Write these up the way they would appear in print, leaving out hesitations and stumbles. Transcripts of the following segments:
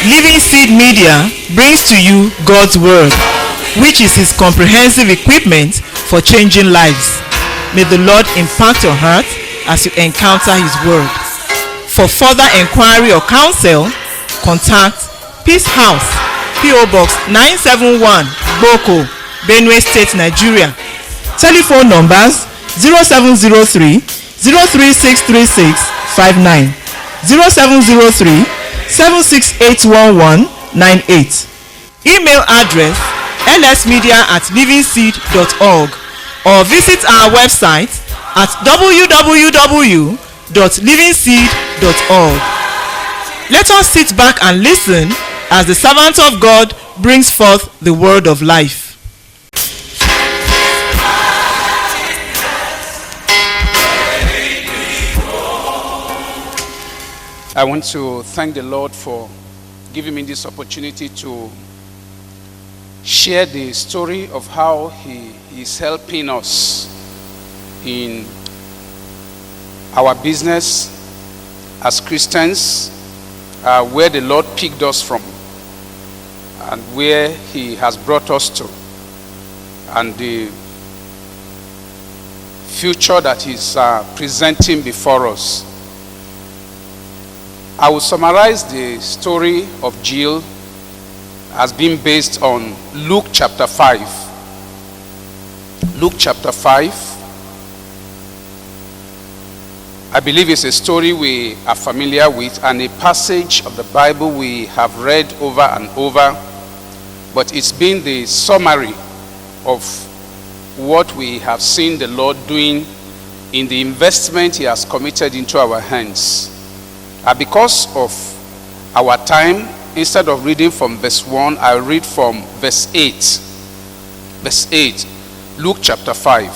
Living Seed Media brings to you God's Word, which is His comprehensive equipment for changing lives. May the Lord impact your heart as you encounter His Word. For further inquiry or counsel, contact Peace House, P.O. Box 971, Gboko, Benue State, Nigeria. Telephone numbers 0703 0363659, 0703 7681198. Email address lsmedia@livingseed.org or visit our website at www.livingseed.org. Let us sit back and listen as the servant of God brings forth the word of life. I want to thank the Lord for giving me this opportunity to share the story of how He is helping us in our business as Christians, where the Lord picked us from and where He has brought us to, and the future that He's presenting before us. I will summarize the story of Jill as being based on Luke chapter 5. Luke chapter 5. I believe it's a story we are familiar with and a passage of the Bible we have read over and over, but it's been the summary of what we have seen the Lord doing in the investment He has committed into our hands. Because of our time, instead of reading from verse 1, I'll read from verse 8. Verse 8, Luke chapter 5.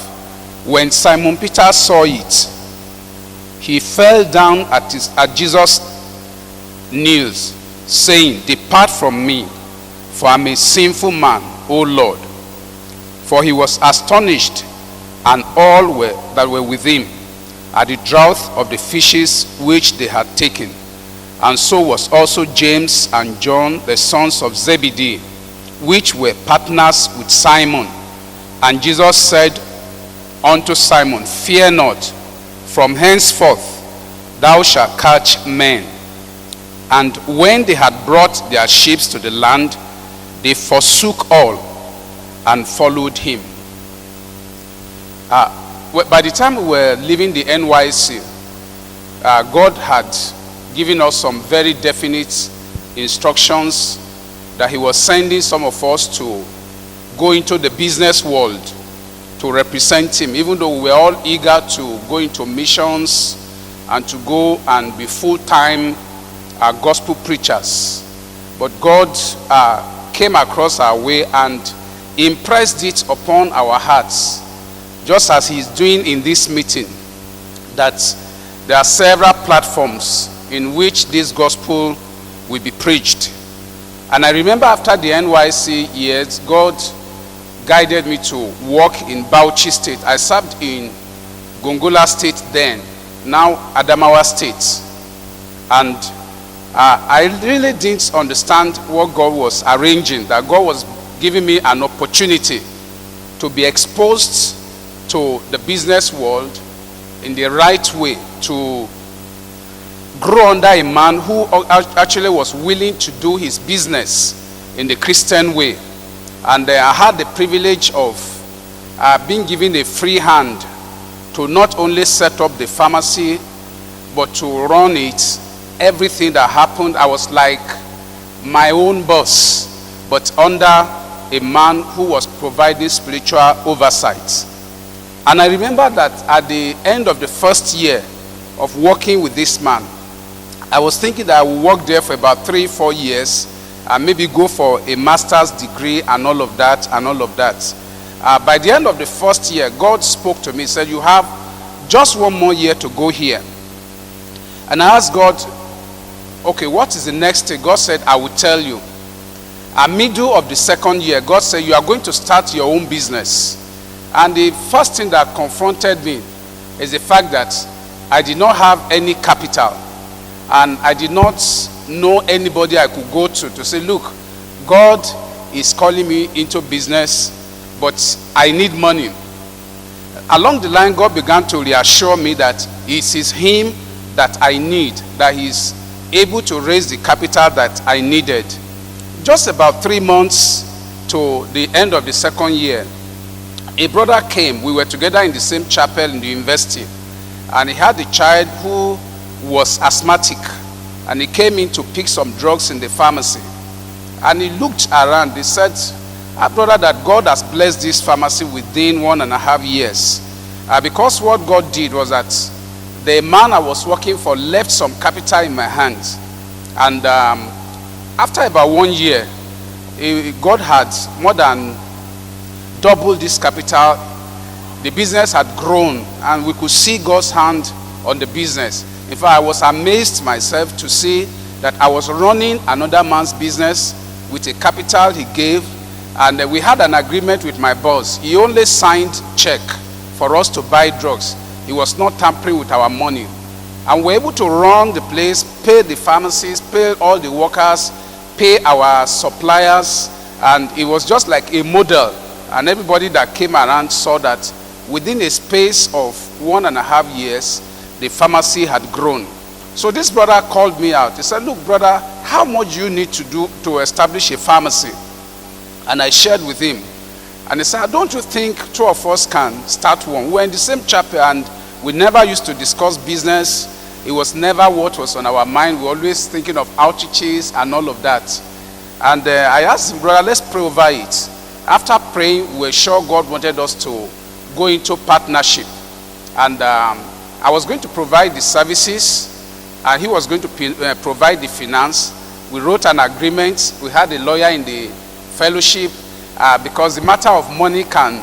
When Simon Peter saw it, he fell down at Jesus' knees, saying, "Depart from me, for I am a sinful man, O Lord." For he was astonished, and all that were with him, at the draught of the fishes which they had taken. And so was also James and John, the sons of Zebedee, which were partners with Simon. And Jesus said unto Simon, "Fear not, from henceforth thou shalt catch men." And when they had brought their ships to the land, they forsook all and followed him. By the time we were leaving the NYC, God had given us some very definite instructions that He was sending some of us to go into the business world to represent Him, even though we were all eager to go into missions and to go and be full-time gospel preachers. But God came across our way and impressed it upon our hearts, just as He's doing in this meeting, that there are several platforms in which this gospel will be preached. And I remember after the NYC years, God guided me to work in Bauchi State. I served in Gongola State then, now Adamawa State. And I really didn't understand what God was arranging, that God was giving me an opportunity to be exposed to the business world in the right way, to grow under a man who actually was willing to do his business in the Christian way. And I had the privilege of being given a free hand to not only set up the pharmacy, but to run it. Everything that happened, I was like my own boss, but under a man who was providing spiritual oversight. And I remember that at the end of the first year of working with this man, I was thinking that I would work there for about 3-4 years and maybe go for a master's degree and all of that and all of that. By the end of the first year, God spoke to me, said, "You have just one more year to go here." And I asked God, "Okay, what is the next thing?" God said, "I will tell you." At middle of the second year, God said, "You are going to start your own business." And the first thing that confronted me is the fact that I did not have any capital, and I did not know anybody I could go to say, look, God is calling me into business, but I need money. Along the line, God began to reassure me that it is him that I need, that he's able to raise the capital that I needed. Just about 3 months to the end of the second year, a brother came. We were together in the same chapel in the university, and he had a child who was asthmatic, and he came in to pick some drugs in the pharmacy. And he looked around. He said, brother, that God has blessed this pharmacy within 1.5 years. Because what God did was that the man I was working for left some capital in my hands. And after about 1 year, God had more than doubled this capital. The business had grown, and we could see God's hand on the business. In fact, I was amazed myself to see that I was running another man's business with a capital he gave, and we had an agreement with my boss. He only signed check for us to buy drugs. He was not tampering with our money. And we were able to run the place, pay the pharmacies, pay all the workers, pay our suppliers, and it was just like a model. And everybody that came around saw that within a space of 1.5 years, the pharmacy had grown. So this brother called me out. He said, look, brother, how much you need to do to establish a pharmacy? And I shared with him. And he said, don't you think two of us can start one? We were in the same chapel, and we never used to discuss business. It was never what was on our mind. We were always thinking of outreaches and all of that. And I asked him, brother, let's pray over it. After praying, we were sure God wanted us to go into partnership. And I was going to provide the services, and he was going to provide the finance. We wrote an agreement. We had a lawyer in the fellowship, because the matter of money can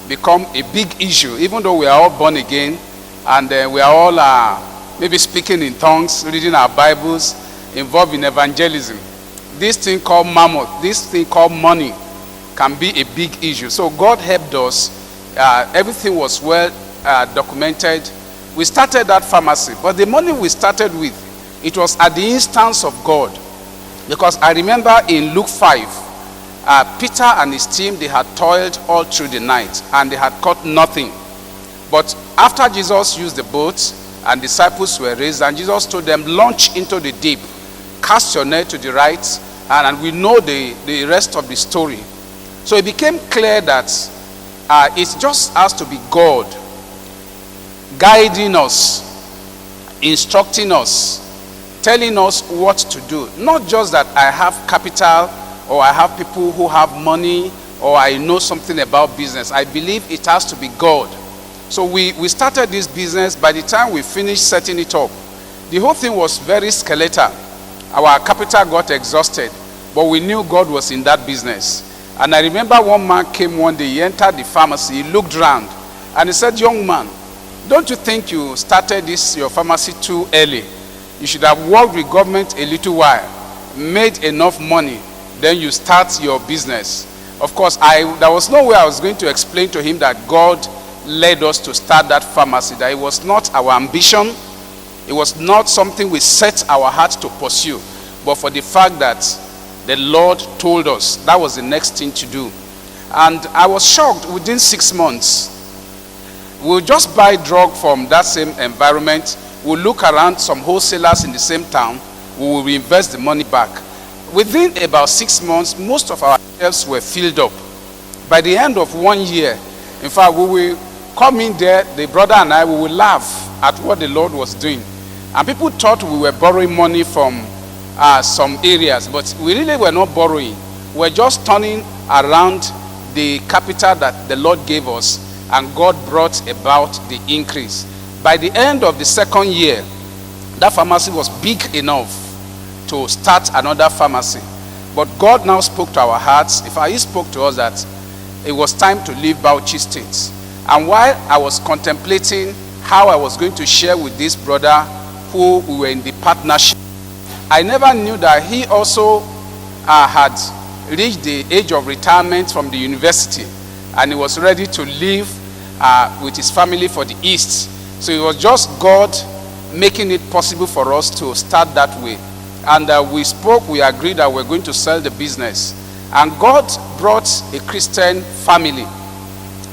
become a big issue, even though we are all born again, and we are all maybe speaking in tongues, reading our Bibles, involved in evangelism. This thing called mammoth, this thing called money, can be a big issue. So God helped us. Everything was well documented. We started that pharmacy, but the money we started with, it was at the instance of God. Because I remember in Luke 5, Peter and his team, they had toiled all through the night, and they had caught nothing. But after Jesus used the boat, and disciples were raised, and Jesus told them, launch into the deep, cast your net to the right, and we know the rest of the story. So it became clear that it just has to be God guiding us, instructing us, telling us what to do. Not just that I have capital, or I have people who have money, or I know something about business. I believe it has to be God. So we started this business. By the time we finished setting it up, the whole thing was very skeletal. Our capital got exhausted, but we knew God was in that business. And I remember one man came one day, he entered the pharmacy, he looked around, and he said, young man, don't you think you started your pharmacy too early? You should have worked with government a little while, made enough money, then you start your business. Of course, there was no way I was going to explain to him that God led us to start that pharmacy, that it was not our ambition, it was not something we set our heart to pursue, but for the fact that the Lord told us that was the next thing to do. And I was shocked. Within 6 months, we'll just buy drug from that same environment. We'll look around some wholesalers in the same town. We will reinvest the money back. Within about 6 months, most of our shelves were filled up. By the end of 1 year, in fact, we will come in there, the brother and I, we will laugh at what the Lord was doing. And people thought we were borrowing money from some areas, but we really were not borrowing. We were just turning around the capital that the Lord gave us, and God brought about the increase. By the end of the second year, that pharmacy was big enough to start another pharmacy. But God now spoke to our hearts. In fact, he spoke to us that it was time to leave Bauchi State. And while I was contemplating how I was going to share with this brother who we were in the partnership, I never knew that he also had reached the age of retirement from the university, and he was ready to leave with his family for the East. So it was just God making it possible for us to start that way. And we spoke, we agreed that we're going to sell the business. And God brought a Christian family.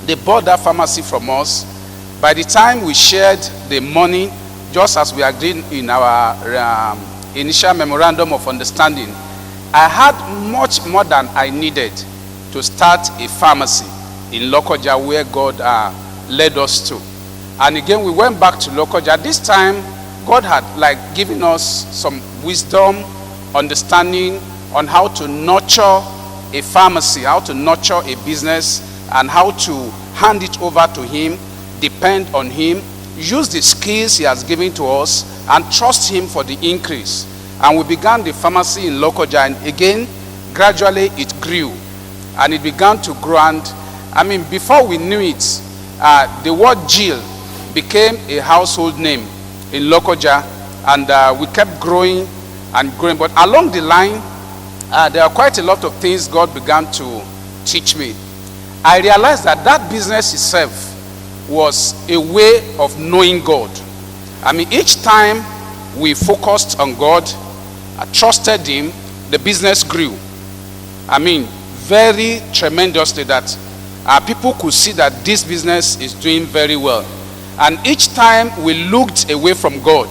They bought that pharmacy from us. By the time we shared the money, just as we agreed in our initial memorandum of understanding, I had much more than I needed to start a pharmacy in Lokoja, where God led us to. And again, we went back to Lokoja. This time, God had given us some wisdom, understanding on how to nurture a pharmacy, how to nurture a business, and how to hand it over to Him, depend on Him, use the skills He has given to us, and trust Him for the increase. And we began the pharmacy in Lokoja, and again, gradually it grew, and it began to grow. And before we knew it, the word Jill became a household name in Lokoja, and we kept growing and growing. But along the line, there are quite a lot of things God began to teach me. I realized that that business itself was a way of knowing God. Each time we focused on God, I trusted Him, the business grew. Very tremendously, that people could see that this business is doing very well. And each time we looked away from God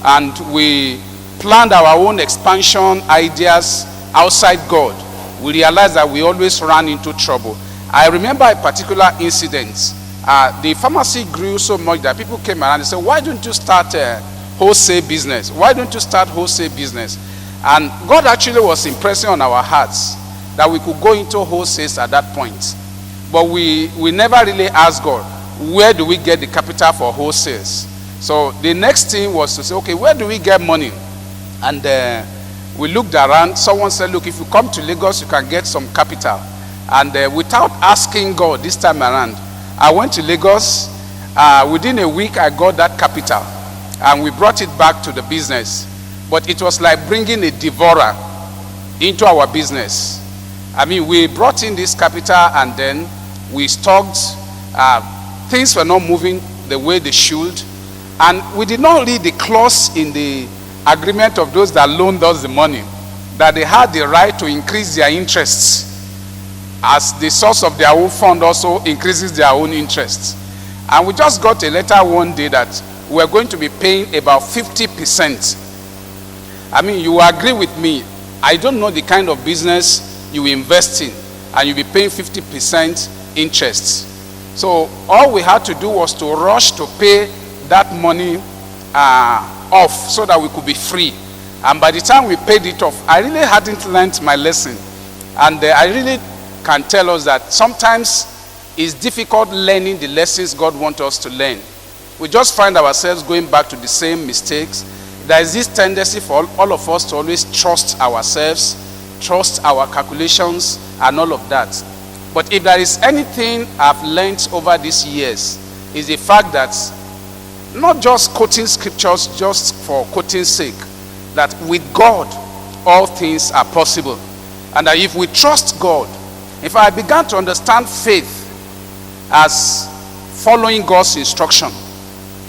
and we planned our own expansion ideas outside God, we realized that we always ran into trouble. I remember a particular incident. The pharmacy grew so much that people came around and said, why don't you start a wholesale business? Why don't you start wholesale business? And God actually was impressing on our hearts that we could go into wholesales at that point. But we never really asked God, where do we get the capital for wholesales? So the next thing was to say, okay, where do we get money? And we looked around. Someone said, look, if you come to Lagos, you can get some capital. And without asking God this time around, I went to Lagos. Within a week, I got that capital. And we brought it back to the business. But it was like bringing a devourer into our business. We brought in this capital, and then we stocked. Things were not moving the way they should. And we did not read the clause in the agreement of those that loaned us the money, that they had the right to increase their interests, as the source of their own fund also increases their own interests. And we just got a letter one day that we are going to be paying about 50%. You agree with me. I don't know the kind of business you invest in, and you'll be paying 50% interest. So all we had to do was to rush to pay that money off so that we could be free. And by the time we paid it off, I really hadn't learned my lesson. And I really can tell us that sometimes it's difficult learning the lessons God wants us to learn. We just find ourselves going back to the same mistakes. There is this tendency for all of us to always trust ourselves, trust our calculations, and all of that. But if there is anything I've learned over these years, is the fact that not just quoting scriptures just for quoting's sake, that with God, all things are possible. And that if we trust God, if I began to understand faith as following God's instruction,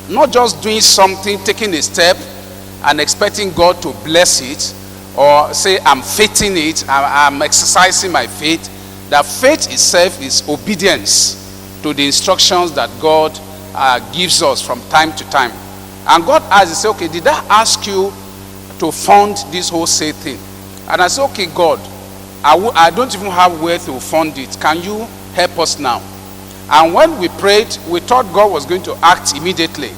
not just doing something, taking a step, and expecting God to bless it, or say I'm faithing it, I'm exercising my faith. That faith itself is obedience to the instructions that God gives us from time to time. And God asks, he said, okay, did I ask you to fund this wholesale thing? And I said, okay, God, I don't even have where to fund it. Can you help us now? And when we prayed, we thought God was going to act immediately.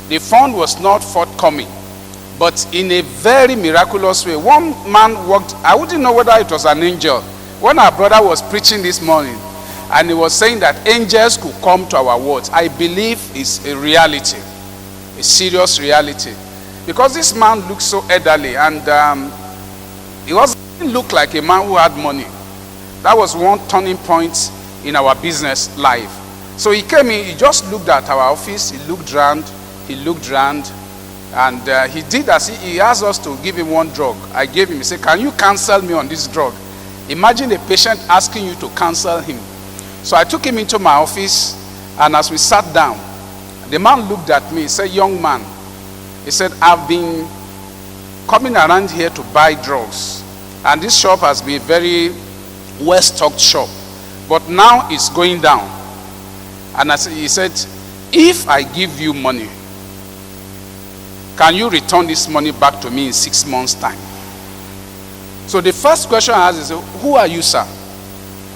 The fund was not forthcoming. But in a very miraculous way, one man walked. I wouldn't know whether it was an angel. When our brother was preaching this morning, and he was saying that angels could come to our wards, I believe it's a reality, a serious reality. Because this man looked so elderly, and he didn't look like a man who had money. That was one turning point in our business life. So he came in, he just looked at our office, he looked around, and he did as he asked us to give him one drug. I gave him, he said, can you cancel me on this drug? Imagine a patient asking you to cancel him. So I took him into my office, and as we sat down, the man looked at me, he said, young man, he said, I've been coming around here to buy drugs. And this shop has been a very well-stocked shop. But now it's going down. And he said, if I give you money, can you return this money back to me in 6 months' time? So the first question I asked is, who are you, sir?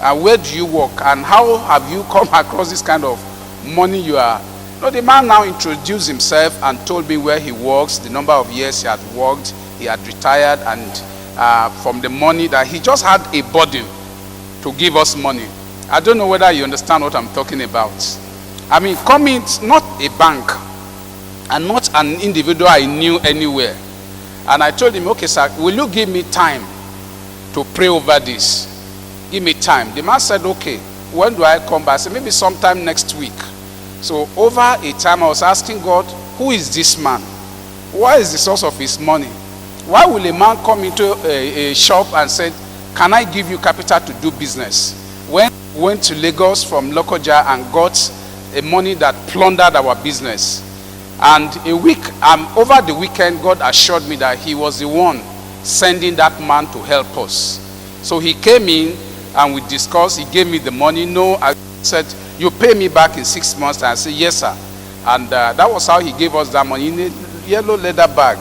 And where do you work? And how have you come across this kind of money you are? No, the man now introduced himself and told me where he works, the number of years he had worked, he had retired, and from the money that he just had a burden to give us money. I don't know whether you understand what I'm talking about. I mean, coming, not a bank, and not an individual I knew anywhere. And I told him, okay, sir, will you give me time to pray over this? Give me time. The man said, okay, when do I come back? I said, maybe sometime next week. So over a time, I was asking God, who is this man? What is the source of his money? Why will a man come into a shop and say, can I give you capital to do business? When we went to Lagos from Lokoja and got a money that plundered our business. And over the weekend, God assured me that he was the one sending that man to help us. So he came in and we discussed. He gave me the money. No, I said, you pay me back in 6 months. And I said, yes, sir. And that was how he gave us that money in a yellow leather bag.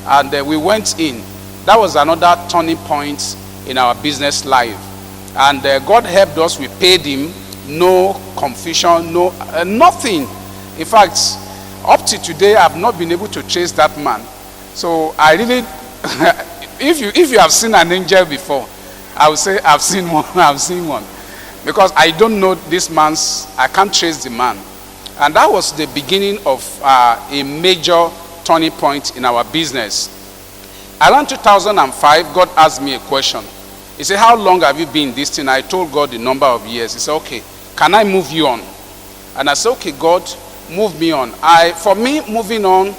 And we went in. That was another turning point in our business life. And God helped us. We paid him. No confusion, no nothing. In fact, up to today, I've not been able to chase that man. So I really, if you have seen an angel before, I would say I've seen one. I've seen one, because I don't know this man's. I can't trace the man, and that was the beginning of a major turning point in our business. Around 2005, God asked me a question. He said, "How long have you been in this thing?" I told God the number of years. He said, "Okay, can I move you on?" And I said, "Okay, God, move me on." For me, moving on,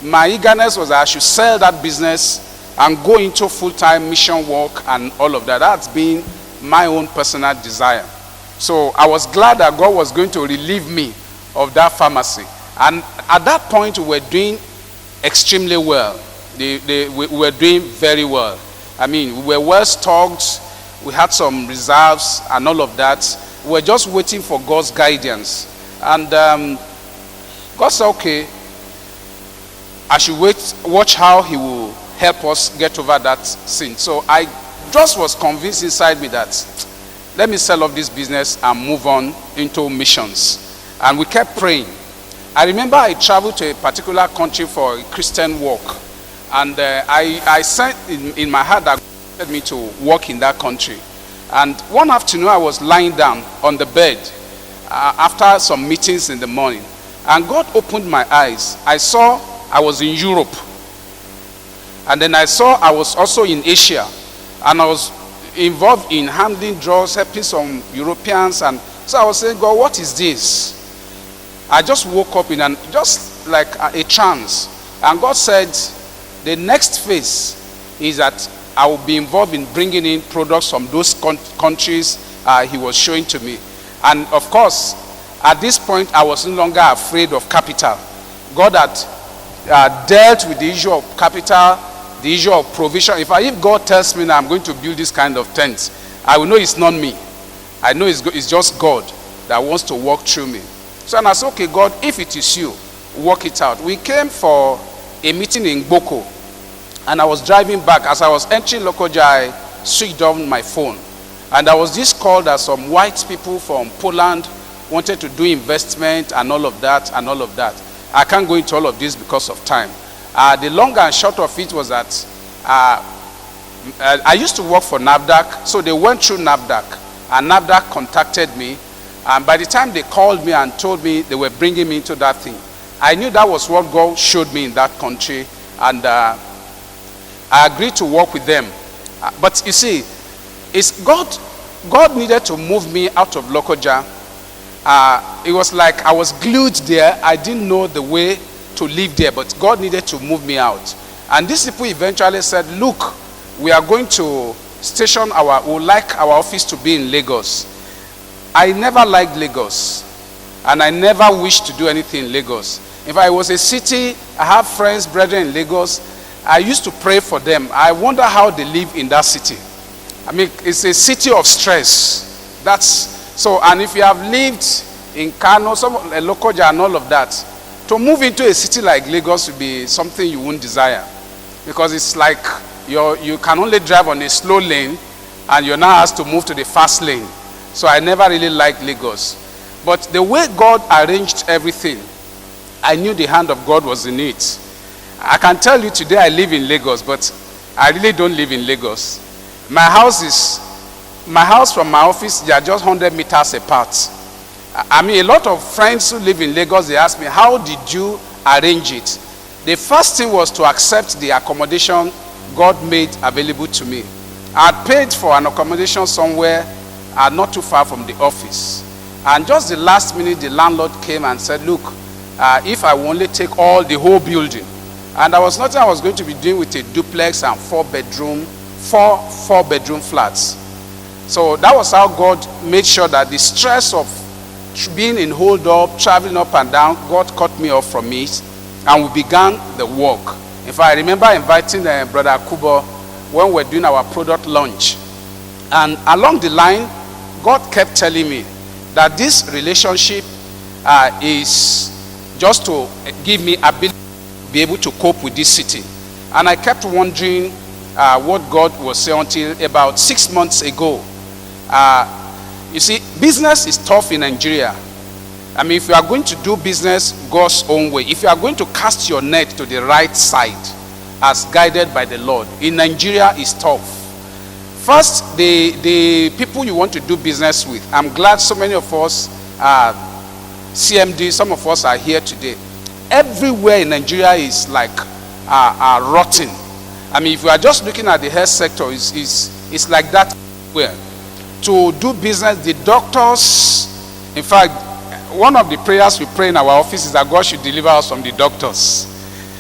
my eagerness was that I should sell that business and go into full-time mission work and all of that. That's been my own personal desire. So I was glad that God was going to relieve me of that pharmacy. And at that point, we were doing extremely well. We were doing very well. I mean, we were well stocked. We had some reserves and all of that. We were just waiting for God's guidance. And God said, okay, I should watch how he will help us get over that sin. So I just was convinced inside me that let me sell off this business and move on into missions. And we kept praying. I remember I traveled to a particular country for a Christian work. And I sent in my heart that God wanted me to work in that country. And one afternoon I was lying down on the bed after some meetings in the morning. And God opened my eyes. I saw I was in Europe. And then I saw I was also in Asia. And I was involved in handling drugs, helping some Europeans. And so I was saying, God, what is this? I just woke up in just like a trance. And God said, the next phase is that I will be involved in bringing in products from those countries he was showing to me. And of course, at this point, I was no longer afraid of capital. God had dealt with the issue of capital, the issue of provision. If God tells me that I'm going to build this kind of tent, I will know it's not me. I know it's just God that wants to work through me. So I said, okay, God, if it is you, work it out. We came for a meeting in Gboko, and I was driving back. As I was entering Lokoja, I switched on my phone. And there was this call that some white people from Poland wanted to do investment and all of that and all of that. I can't go into all of this because of time. The long and short of it was that I used to work for NAFDAC, so they went through NAFDAC, and NAFDAC contacted me. And by the time they called me and told me they were bringing me into that thing, I knew that was what God showed me in that country, and I agreed to work with them. But you see, it's God needed to move me out of Lokoja. It was like I was glued there. I didn't know the way to live there, but God needed to move me out. And these people eventually said, look, we are going to station we would like our office to be in Lagos. I never liked Lagos, and I never wished to do anything in Lagos. In fact, it was a city. I have friends, brethren in Lagos. I used to pray for them. I wonder how they live in that city. I mean, it's a city of stress. That's so. And if you have lived in Kano, Lokoja and all of that, to move into a city like Lagos would be something you wouldn't desire, because it's like you can only drive on a slow lane, and you're now asked to move to the fast lane. So I never really liked Lagos. But the way God arranged everything, I knew the hand of God was in it. I can tell you today I live in Lagos, but I really don't live in Lagos. My house from my office, they are just 100 meters apart. I mean, a lot of friends who live in Lagos, they ask me, how did you arrange it? The first thing was to accept the accommodation God made available to me. I had paid for an accommodation somewhere not too far from the office. And just the last minute, the landlord came and said, look, if I will only take the whole building. And there was nothing I was going to be doing with a duplex and four bedroom flats. So that was how God made sure that the stress of being in hold up, traveling up and down, God cut me off from it, and we began the work. In fact, I remember inviting Brother Kubo when we were doing our product launch. And along the line, God kept telling me that this relationship is just to give me ability to be able to cope with this city. And I kept wondering what God was saying until about 6 months ago. You see, business is tough in Nigeria. I mean, if you are going to do business God's own way, if you are going to cast your net to the right side as guided by the Lord, in Nigeria is tough. First, the people you want to do business with. I'm glad so many of us are CMD, some of us are here today. Everywhere in Nigeria is like rotten. I mean, if you are just looking at the health sector, it's like that where to do business, the doctors, in fact, one of the prayers we pray in our office is that God should deliver us from the doctors.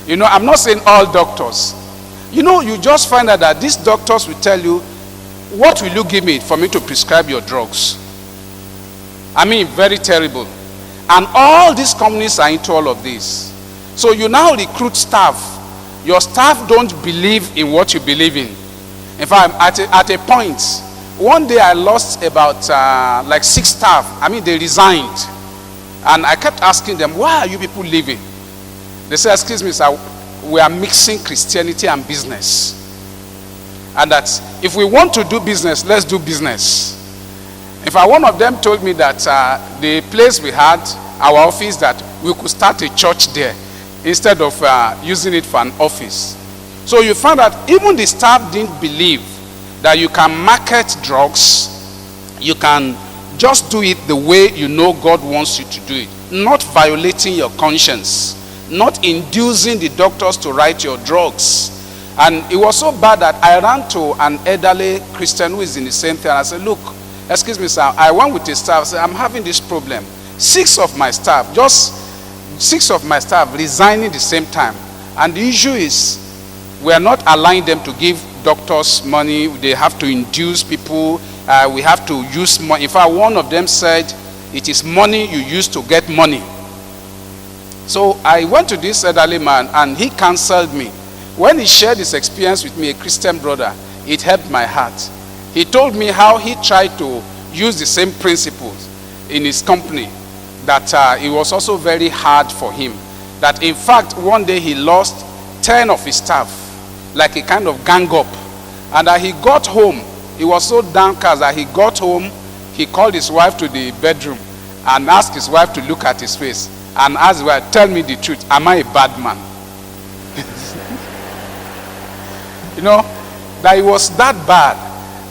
You know, I'm not saying all doctors. You know, you just find out that these doctors will tell you, what will you give me for me to prescribe your drugs? I mean, very terrible. And all these companies are into all of this. So you now recruit staff. Your staff don't believe in what you believe in. In fact, at a point, one day I lost about like 6 staff. I mean, they resigned. And I kept asking them, why are you people leaving? They said, excuse me, sir, we are mixing Christianity and business. And that if we want to do business, let's do business. In fact, one of them told me that the place we had, our office, that we could start a church there instead of using it for an office. So you found that even the staff didn't believe that you can market drugs, you can just do it the way you know God wants you to do it, not violating your conscience, not inducing the doctors to write your drugs. And it was so bad that I ran to an elderly Christian who is in the same thing, and I said, look, excuse me, sir, I went with the staff, I said, I'm having this problem. 6 of my staff, just 6 of my staff resigning the same time. And the issue is, we are not allowing them to give doctors money. They have to induce people. We have to use money. In fact, one of them said, it is money you use to get money. So I went to this elderly man, and he counseled me. When he shared his experience with me, a Christian brother, it helped my heart. He told me how he tried to use the same principles in his company, that it was also very hard for him. That in fact, one day he lost 10 of his staff, like a kind of gang up. And that he got home, he was so downcast that he got home, he called his wife to the bedroom and asked his wife to look at his face and asked her, tell me the truth, am I a bad man? You know, that it was that bad.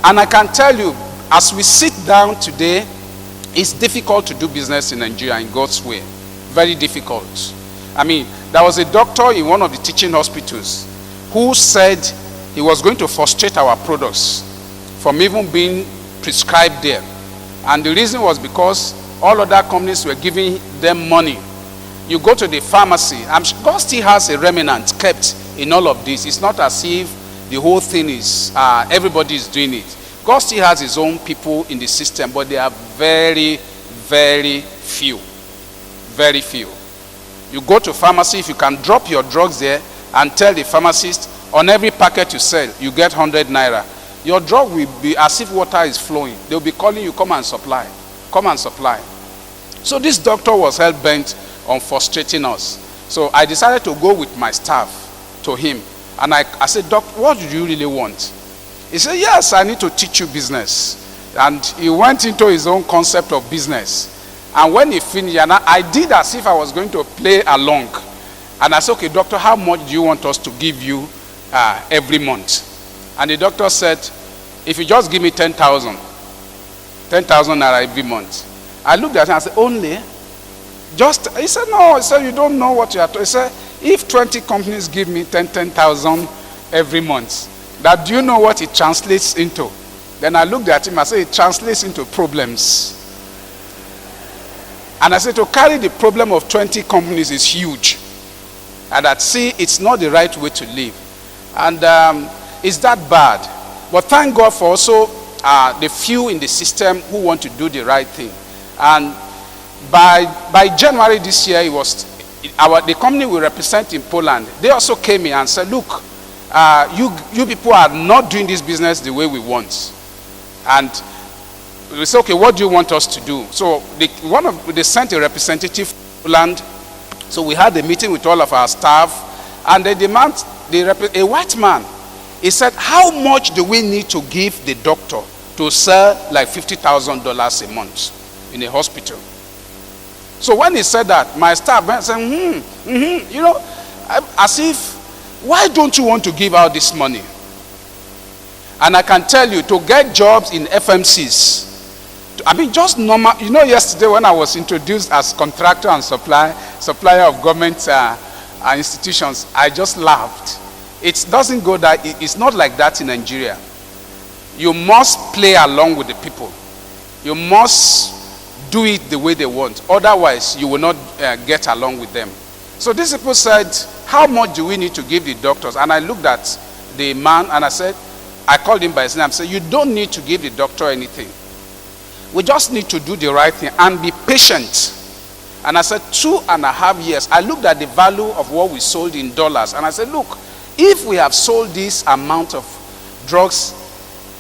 And I can tell you, as we sit down today, it's difficult to do business in Nigeria in God's way. Very difficult. I mean, there was a doctor in one of the teaching hospitals who said he was going to frustrate our products from even being prescribed there. And the reason was because all other companies were giving them money. You go to the pharmacy, God still has a remnant kept in all of this. It's not as if the whole thing is, everybody is doing it. God still has his own people in the system, but they are very, very few. Very few. You go to pharmacy, if you can drop your drugs there and tell the pharmacist, on every packet you sell, you get 100 naira. Your drug will be as if water is flowing. They'll be calling you, come and supply. Come and supply. So this doctor was hell-bent on frustrating us. So I decided to go with my staff to him. And I said, Doc, what do you really want? He said, yes, I need to teach you business. And he went into his own concept of business. And when he finished, and I did as if I was going to play along. And I said, okay, doctor, how much do you want us to give you every month? And the doctor said, if you just give me 10,000 naira every month. I looked at him and said, only? He said, no. He said, you don't know what you are talking. He said, if 20 companies give me 10,000 every month, that do you know what it translates into? Then I looked at him and said, it translates into problems. And I said, to carry the problem of 20 companies is huge. And that, see, it's not the right way to live. And it's that bad. But thank God for also the few in the system who want to do the right thing. And by January this year, it was the company we represent in Poland. They also came in and said, look, you people are not doing this business the way we want. And we said, okay, what do you want us to do? So they sent a representative to Poland. So we had a meeting with all of our staff, and they demand a white man. He said, how much do we need to give the doctor to sell like $50,000 a month in a hospital? So when he said that, my staff went and said, you know, as if, why don't you want to give out this money? And I can tell you, to get jobs in FMCs, I mean, just normal. You know, yesterday when I was introduced as contractor and supplier of government institutions, I just laughed. It doesn't go that, it's not like that in Nigeria. You must play along with the people. You must do it the way they want. Otherwise, you will not get along with them. So these people said, how much do we need to give the doctors? And I looked at the man and I called him by his name. I said, you don't need to give the doctor anything. We just need to do the right thing and be patient. And I said, 2.5 years. I looked at the value of what we sold in dollars. And I said, look, if we have sold this amount of drugs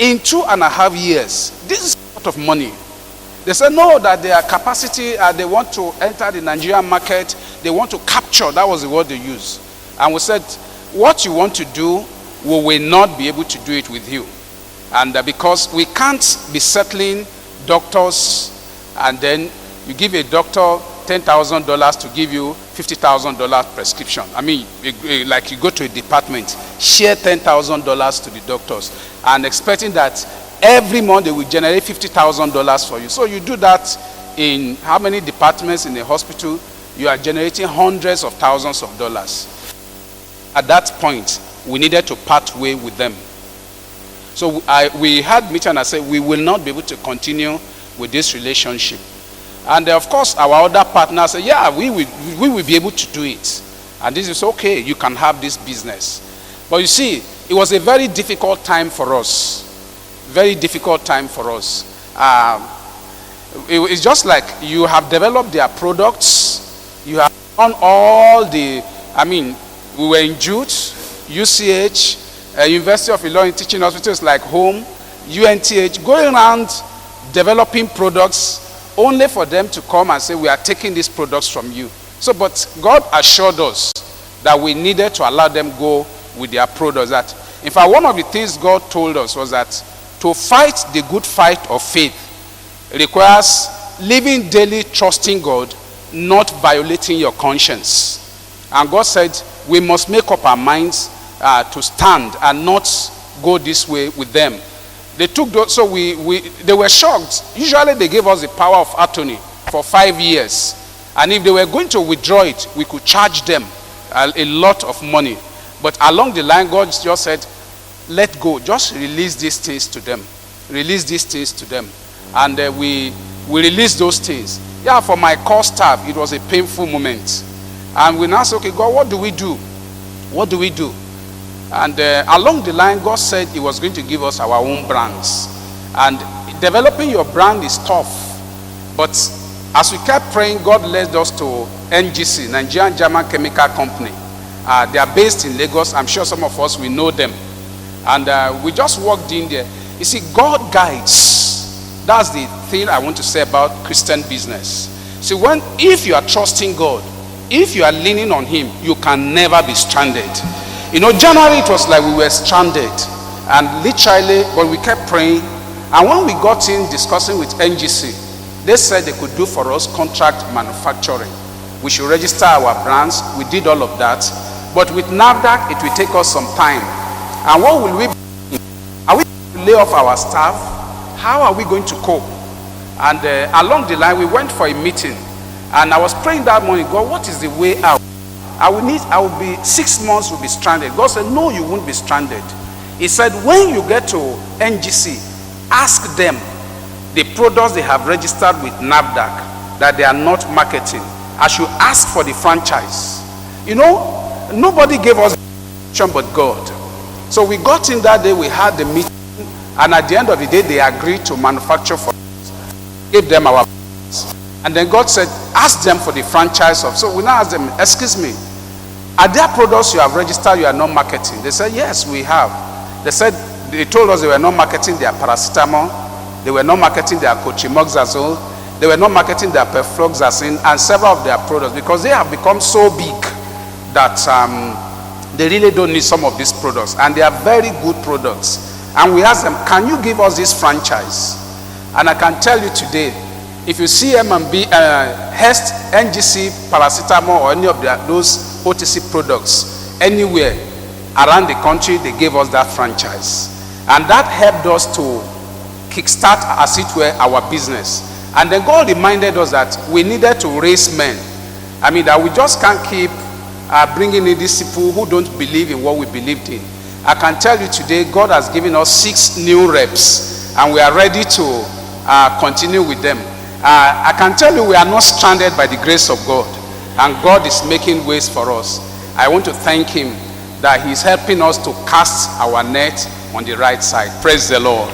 in 2.5 years, this is a lot of money. They said, no, that their capacity, they want to enter the Nigerian market. They want to capture. That was the word they used. And we said, what you want to do, we will not be able to do it with you. And because we can't be settling doctors, and then you give a doctor $10,000 to give you $50,000 prescription. I mean, like you go to a department, share $10,000 to the doctors, and expecting that every month they will generate $50,000 for you. So you do that in how many departments in a hospital? You are generating hundreds of thousands of dollars. At that point, we needed to part way with them. So we had meeting and I said, we will not be able to continue with this relationship. And of course, our other partners said, yeah, we will be able to do it. And this is okay, you can have this business. But you see, it was a very difficult time for us. Very difficult time for us. It's just like you have developed their products. You have done all the, I mean, we were in Jude, UCH, University of Illinois teaching hospitals like Home, UNTH, going around developing products only for them to come and say, we are taking these products from you. So, but God assured us that we needed to allow them go with their products. That, in fact, one of the things God told us was that to fight the good fight of faith requires living daily trusting God, not violating your conscience. And God said, we must make up our minds to stand and not go this way with them. They took those, so they were shocked. Usually they gave us the power of attorney for 5 years. And if they were going to withdraw it, we could charge them a lot of money. But along the line, God just said, let go. Just release these things to them. Release these things to them. And we released those things. Yeah, for my core staff, it was a painful moment. And we now said, okay, God, what do we do? What do we do? And along the line, God said he was going to give us our own brands. And developing your brand is tough. But as we kept praying, God led us to NGC, Nigerian German Chemical Company. They are based in Lagos. I'm sure some of us, we know them. And we just walked in there. You see, God guides. That's the thing I want to say about Christian business. See, if you are trusting God, if you are leaning on Him, you can never be stranded. You know, January it was like we were stranded. And literally, but we kept praying. And when we got in discussing with NGC, they said they could do for us contract manufacturing. We should register our brands. We did all of that. But with NAFDAC, it will take us some time. And what will we do? Are we going to lay off our staff? How are we going to cope? And along the line, we went for a meeting. And I was praying that morning, God, what is the way out? I will be 6 months, will be stranded. God said, no, you won't be stranded. He said, when you get to NGC, ask them the products they have registered with NAFDAC that they are not marketing. I should ask for the franchise. You know, nobody gave us but God. So we got in that day, we had the meeting, and at the end of the day, they agreed to manufacture for us, gave them our brands. And then God said, ask them for the franchise of. So we now asked them, excuse me, are there products you have registered you are not marketing? They said, yes, we have. They told us they were not marketing their paracetamol, they were not marketing their cotrimoxazole, they were not marketing their perfloxacin and several of their products because they have become so big that they really don't need some of these products, and they are very good products. And we asked them, can you give us this franchise? And I can tell you today, if you see M&B, Hest, NGC, paracetamol, or any of those OTC products anywhere around the country, they gave us that franchise. And that helped us to kickstart, as it were, our business. And then God reminded us that we needed to raise men. I mean, that we just can't keep bringing in these people who don't believe in what we believed in. I can tell you today, God has given us 6 new reps, and we are ready to continue with them. I can tell you we are not stranded by the grace of God, and God is making ways for us. I want to thank Him that He's helping us to cast our net on the right side. Praise the Lord.